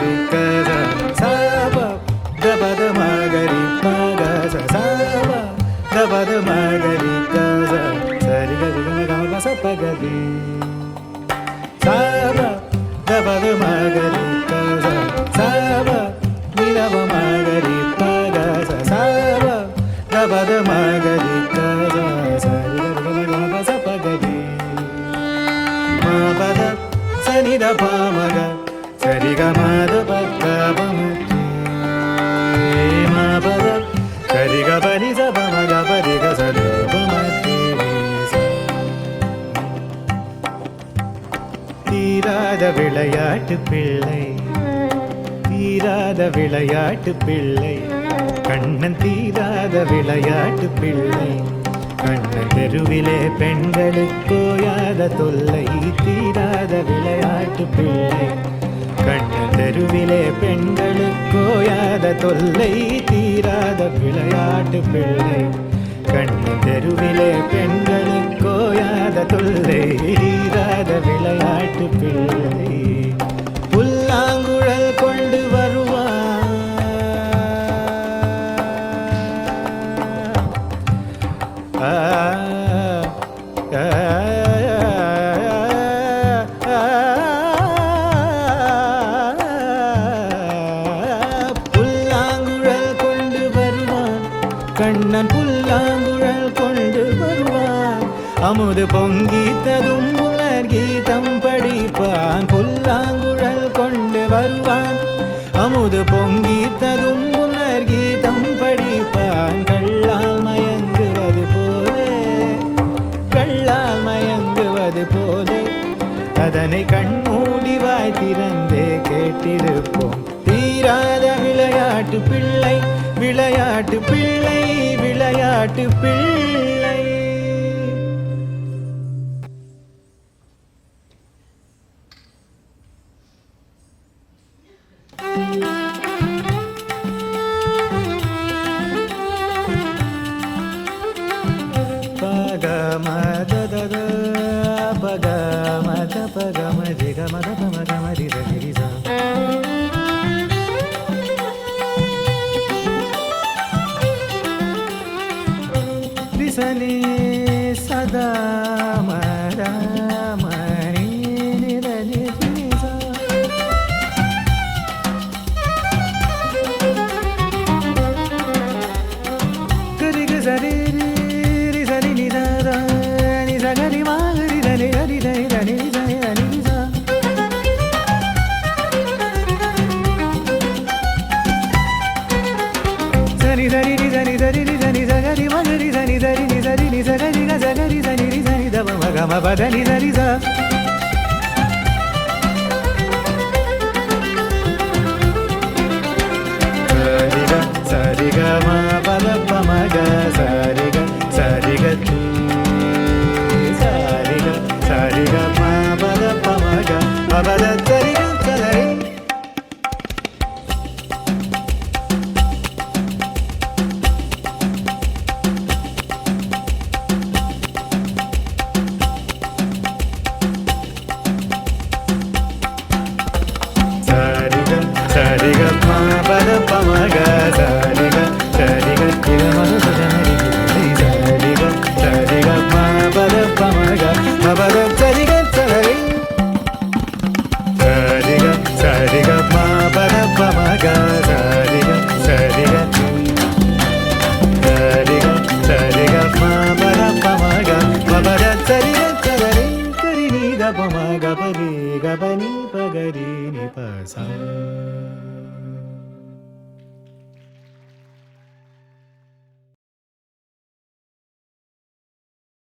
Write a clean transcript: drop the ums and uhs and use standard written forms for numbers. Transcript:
ri ga sa sa ba da ba da ma ga ri ma ga sa sa ba da ba da ma ga ri ga sa sa ri ga ga ma ga sa pa ga ri sa ba da ba da ma ga ri ga sa sa ba ni da ba ma ga ri pa ga sa sa ba da ba da ma ga ri ga sa sa ri ga ga ma ga sa pa ga ri ma ba da sa ni da pa ma ga sa ri ga ma da pa ga pa ma ma ba da sa ri ga pa ni sa pa ma ga pa ri ga sa da pa ma ti sa தீராத விளையாட்டு பிள்ளை தீராத விளையாட்டு பிள்ளை கண்ணன் தீராத விளையாட்டு பிள்ளை கண்ணன் தெருவிலே பெண்களுக்கோயாத தொல்லை தீராத விளையாட்டு பிள்ளை கண்ணன் தெருவிலே பெண்களுக்கோயாத தொல்லை தீராத விளையாட்டு பிள்ளை கண்ணன் தெருவிலே பெண்களுக்கோயாத தொல்லை தீராத விளையாட்டு பிள்ளை புல்லாங்குழல் கொண்டு வருவான் புல்லாங்குழல் கொண்டு வருவான் கண்ணன் புல்லாங்குழல் கொண்டு வருவான் அமுது பொங்கி தரும் புலர் கீதம் படிப்பான் புல்லாங்குழல் கொண்டு வருவான் அமுது பொங்கி தரும் புலர் கீதம் படிப்பான் கள்ளால் மயங்குவது போலே கள்ளால் மயங்குவது போலே அதனை கண்மூடி வாய் திறந்தே கேட்டிருப்போம் தீராத விளையாட்டு பிள்ளை விளையாட்டு பிள்ளை விளையாட்டு பிள்ளை சதா மரா மணி நிரலி கரிக சரி ரி சரி நிதா நி சகரி மாகரி தனி ஹரி தனி தனி சனி தனி சா சரி சரி ரி சரி சரி ரி சனி சகரி மகரி சனி சரி நி சரி நி சகரி க சகரி சனி ரி சனி தப மக ம பத நி சரி சா சரி க ம பத ப ம க சரி க சரி க சரி க சரி க ம பத ப ம க பத சரி க சரி சரி க ம பத ப ம க